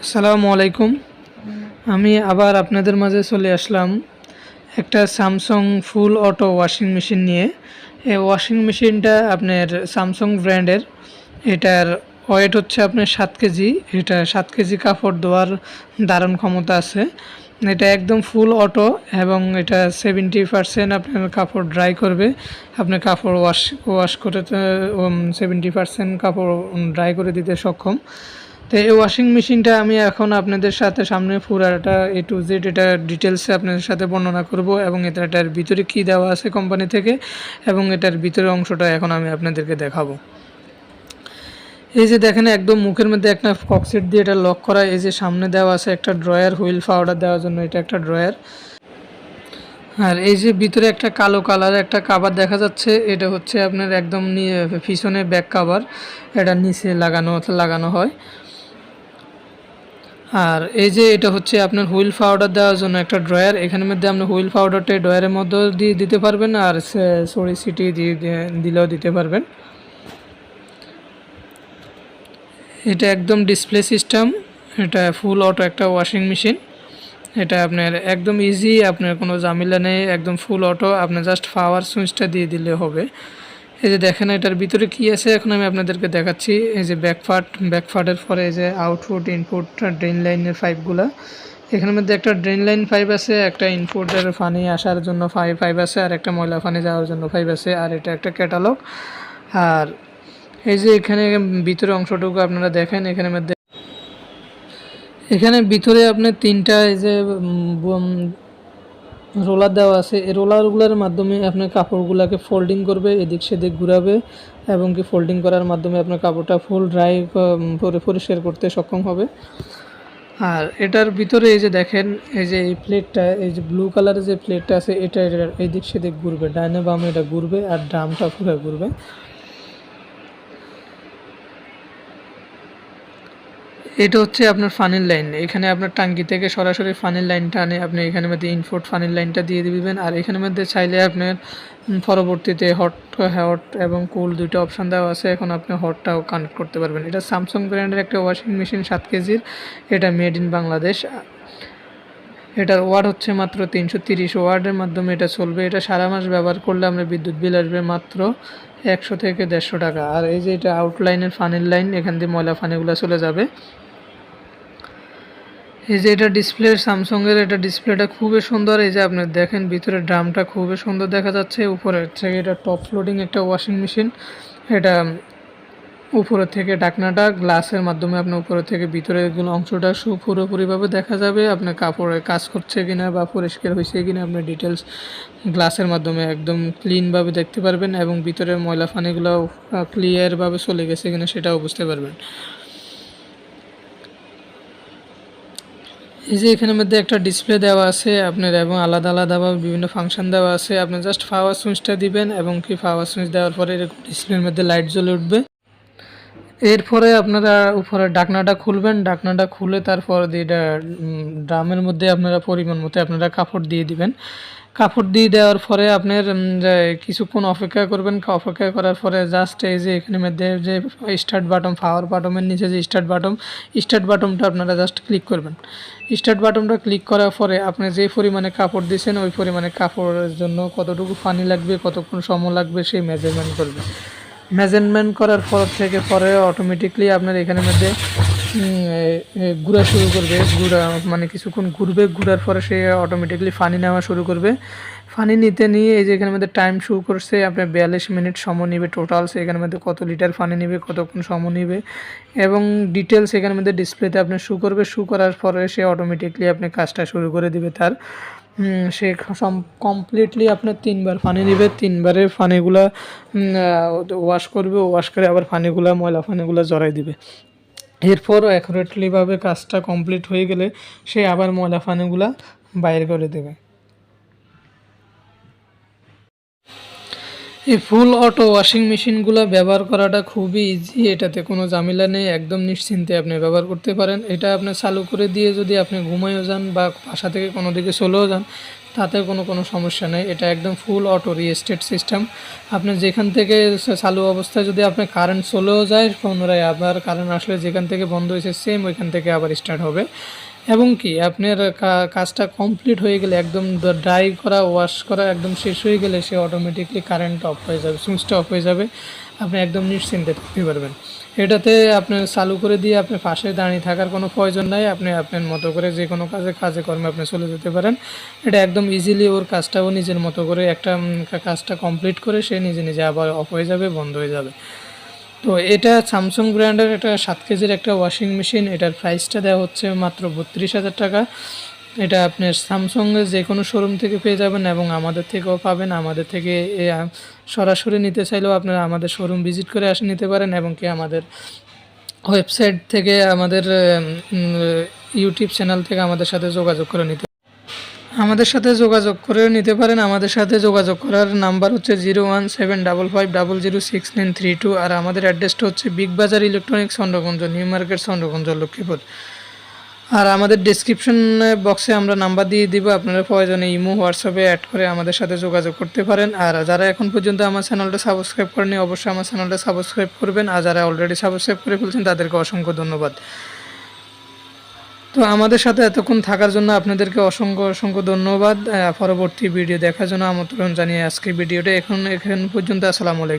আসসালামু আলাইকুম। আমি আবার আপনাদের মাঝে চলে আসলাম একটা স্যামসাং ফুল অটো ওয়াশিং মেশিন নিয়ে। এই ওয়াশিং মেশিনটা আপনার স্যামসাং ব্র্যান্ডের। এটার ওয়েট হচ্ছে আপনার 7 কেজি। এটা 7 কেজি কাপড় ধোয়ার ধারণ ক্ষমতা আছে। এটা একদম ফুল অটো এবং এটা 70% আপনার কাপড় ড্রাই করবে। আপনার কাপড় ওয়াশ করে 70% কাপড় ড্রাই করে দিতে সক্ষম। তো এই ওয়াশিং মেশিনটা আমি এখন আপনাদের সামনে পুরাটা A to Z এটা ডিটেলসে আপনাদের সাথে বর্ণনা করব এবং এটার ভিতরে কি দেওয়া আছে কোম্পানি থেকে এবং এটার ভিতরের অংশটা এখন আমি আপনাদেরকে দেখাবো। এই যে দেখেন একদম মুখের মধ্যে একটা ফক্সেট দিয়ে এটা লক করা। এই যে সামনে দেওয়া আছে একটা ড্রয়ার, হুইল পাউডার দেওয়ার জন্য এটা একটা ড্রয়ার। আর এই যে ভিতরে একটা কালো কালারের একটা কভার দেখা যাচ্ছে, এটা হচ্ছে আপনার একদম পিছনে ব্যাক কভার। এটা নিচে লাগানো হয়। আর এই যে এটা হচ্ছে আপনার হুইল পাউডার দেওয়ার জন্য একটা ড্রয়ার। এখানের মধ্যে আপনি হুইল পাউডারটা ড্রয়ারের মধ্যে দিয়ে দিতে পারবেন আর সরি সিটি দিলেও দিতে পারবেন। এটা একদম ডিসপ্লে সিস্টেম। এটা ফুল অটো একটা ওয়াশিং মেশিন। এটা আপনার একদম ইজি, আপনার কোনো ঝামেলা নেই, একদম ফুল অটো। আপনি জাস্ট পাওয়ার সুইচটা দিয়ে দিলে হবে। এই যে দেখেন এটার ভিতরে কি আছে এখন আমি আপনাদেরকে দেখাচ্ছি। এই যে ব্যাকপার্টের পরে এই যে আউটপুট ইনপুট ড্রেন লাইনের পাইপগুলা। এখানের মধ্যে একটা ড্রেন লাইন পাইপ আছে, একটা ইনপুটের পানি আসার জন্য পাইপ আছে, আর একটা ময়লা পানি যাওয়ার জন্য পাইপ আছে, আর এটা একটা ক্যাটালগ। আর এই যে এখানে ভিতরে অংশটুকু আপনারা দেখেন, এখানে ভিতরে আপনার তিনটা এই যে রোলার দেওয়া আছে। এই রোলারগুলোর মাধ্যমে আপনার কাপড়গুলোকে ফোল্ডিং করবে, এদিক সেদিক ঘুরাবে এবং কি ফোল্ডিং করার মাধ্যমে আপনার কাপড়টা ফুল ড্রাই করে পরিষ্কার করতে সক্ষম হবে। আর এটার ভিতরে এই যে দেখেন এই যে এই প্লেটটা, এই যে ব্লু কালারের যে প্লেটটা আছে, এটা এদিক সেদিক ঘুরবে, ডাইনে বামে এটা ঘুরবে আর ড্রামটা পুরো ঘুরবে। এটা হচ্ছে আপনার ফানির লাইন। এখানে আপনার টাঙ্কি থেকে সরাসরি ফানির লাইনটা আনে, আপনি এখানের মধ্যে ইনপুট ফানির লাইনটা দিয়ে দিবেন। আর এখানের মধ্যে চাইলে আপনার পরবর্তীতে হট এবং কুল দুইটা অপশান দেওয়া আছে। এখন আপনি হটটাও কানেক্ট করতে পারবেন। এটা স্যামসাং ব্র্যান্ডের একটা ওয়াশিং মেশিন 7 কেজির। এটা মেড ইন বাংলাদেশ। এটার ওয়াট হচ্ছে মাত্র 330 ওয়াটের মাধ্যমে এটা চলবে। এটা সারা মাস ব্যবহার করলে আমরা বিদ্যুৎ বিল আসবে মাত্র 100 থেকে 150 টাকা। আর এই যে এটা আউটলাইনের ফানির লাইন, এখান দিয়ে ময়লা ফানিগুলো চলে যাবে। এই যে এটা ডিসপ্লে, স্যামসাংয়ের এটা ডিসপ্লেটা খুবই সুন্দর। এই যে আপনি দেখেন ভিতরে ড্রামটা খুবই সুন্দর দেখা যাচ্ছে। উপরে থেকে এটা টপ ফ্লোডিং একটা ওয়াশিং মেশিন। এটা উপরে থেকে ঢাকনাটা গ্লাসের মাধ্যমে আপনার উপরে থেকে ভিতরের অংশটা পুরোপুরিভাবে দেখা যাবে, আপনার কাপড়ে কাজ করছে কিনা বা পরিষ্কার হয়েছে কিনা আপনি ডিটেলস গ্লাসের মাধ্যমে একদম ক্লিনভাবে দেখতে পারবেন এবং ভিতরের ময়লা পানিগুলো ক্লিয়ারভাবে চলে গেছে কিনা সেটাও বুঝতে পারবেন। এই যে এখানের মধ্যে একটা ডিসপ্লে দেওয়া আছে আপনার এবং আলাদাভাবে বিভিন্ন ফাংশন দেওয়া আছে। আপনি জাস্ট পাওয়ার সুইচটা দিবেন এবং কি পাওয়ার সুইচ দেওয়ার পরে এরকম ডিসপ্লের মধ্যে লাইট জ্বলে উঠবে। এরপরে আপনারা উপরে ঢাকনাটা খুলবেন, ঢাকনাটা খুলে তারপর এটা ড্রামের মধ্যে আপনারা পরিমাণ মতো আপনারা কাপড় দিয়ে দিবেন। কাপড় দিয়ে দেওয়ার পরে আপনার যে কিছুক্ষণ অপেক্ষা করবেন। অপেক্ষা করার পরে জাস্ট এই যে এখানের মধ্যে যে স্টার্ট বাটন, পাওয়ার বাটনের নিচে যে স্টার্ট বাটনটা আপনারা জাস্ট ক্লিক করবেন। স্টার্ট বাটনটা ক্লিক করার পরে আপনি যে পরিমাণে কাপড় দিয়েছেন ওই পরিমাণে কাপড়ের জন্য কতটুকু পানি লাগবে, কতক্ষণ সময় লাগবে সেই মেজারমেন্ট করবে। মেজারমেন্ট করার পরে অটোমেটিকলি আপনার এখানের মধ্যে ঘোরা শুরু করবে। মানে কিছুক্ষণ ঘুরবে, ঘোরার পরে সে অটোমেটিকলি পানি নেওয়া শুরু করবে। পানি নিয়ে এই যে এখানের মধ্যে টাইম শো করছে আপনার 42 মিনিট সময় নেবে টোটাল। সেখানের মধ্যে কত লিটার পানি নেবে, কতক্ষণ সময় নেবে এবং ডিটেলস এখানের মধ্যে ডিসপ্লেতে আপনার শো করবে। শো করার পরে সে অটোমেটিকলি আপনি কাজটা শুরু করে দিবে। তার সে কমপ্লিটলি আপনার 3বার পানি নেবে, 3বারে পানিগুলা ওয়াশ করবে, ওয়াশ করে আবার ময়লা পানিগুলা জড়াই দিবে। এরপর অ্যাকুরেটলিভাবে কাজটা কমপ্লিট হয়ে গেলে সে আবার ময়লা পানিগুলা বাইর করে দেবে। এই ফুল অটো ওয়াশিং মেশিনগুলো ব্যবহার করাটা খুবই ইজি, এটাতে কোনো ঝামেলা নেই, একদম নিশ্চিন্তে আপনি ব্যবহার করতে পারেন। এটা আপনি চালু করে দিয়ে যদি আপনি ঘুমায়ও যান বা বাসা থেকে কোনো দিকে চলেও যান, তাতেও কোনো সমস্যা নেই। এটা একদম ফুল অটো রিস্টার্ট সিস্টেম। আপনি যেখান থেকে চালু অবস্থায় যদি আপনি কারেন্ট চলেও যায়, পুনরায় আবার কারেন্ট আসলে যেখান থেকে বন্ধ হয়েছে সেম ওইখান থেকে আবার স্টার্ট হবে। এবং কি আপনার কাজটা কমপ্লিট হয়ে গেলে, একদম ড্রাই করা ওয়াশ করা একদম শেষ হয়ে গেলে, সে অটোমেটিকলি কারেন্ট অফ হয়ে যাবে, সুইচটা অফ হয়ে যাবে, আপনি একদম নিশ্চিন্তে থাকতে পারবেন। এটাতে আপনার চালু করে দিয়ে আপনি পাশে দাঁড়িয়ে থাকার কোনো প্রয়োজন নাই, আপনি আপনার মতো করে যে কোনো কাজে কর্মে আপনি চলে যেতে পারেন। এটা একদম ইজিলি ওর কাজটাও নিজের মতো করে একটা কাজটা কমপ্লিট করে সে নিজে নিজে আবার অফ হয়ে যাবে, বন্ধ হয়ে যাবে। তো এটা স্যামসাং ব্র্যান্ডের একটা 7 কেজির একটা ওয়াশিং মেশিন। এটার প্রাইসটা দেওয়া হচ্ছে মাত্র 32,000 টাকা। এটা আপনার স্যামসাংয়ের যে কোনো শোরুম থেকে পেয়ে যাবেন এবং আমাদের থেকেও পাবেন। আমাদের থেকে সরাসরি নিতে চাইলেও আপনারা আমাদের শোরুম ভিজিট করে আসে নিতে পারেন, এবং কি আমাদের ওয়েবসাইট থেকে, আমাদের ইউটিউব চ্যানেল থেকে আমাদের সাথে যোগাযোগ করে নিতে পারেন। আমাদের সাথে যোগাযোগ করার নাম্বার হচ্ছে 01755006932। আর আমাদের অ্যাড্রেসটা হচ্ছে Big Bazaar Electronics, Chandraganj, New Market, Chandraganj, Lakshmipur. আর আমাদের ডেসক্রিপশন বক্সে আমরা নাম্বার দিয়ে দিব, আপনারা প্রয়োজনে ইমো, হোয়াটসঅ্যাপে অ্যাড করে আমাদের সাথে যোগাযোগ করতে পারেন। আর যারা এখন পর্যন্ত আমার চ্যানেলটা সাবস্ক্রাইব করেনি, অবশ্যই আমার চ্যানেলটা সাবস্ক্রাইব করবেন। আর যারা অলরেডি সাবস্ক্রাইব করে ফেলছেন তাদেরকে অসংখ্য ধন্যবাদ। তো আমাদের সাথে এতক্ষণ থাকার জন্য আপনাদেরকে অসংখ্য ধন্যবাদ। পরবর্তী ভিডিও দেখার জন্য আমন্ত্রণ জানিয়ে আজকের ভিডিওটা এখন পর্যন্ত। আসসালামু আলাইকুম।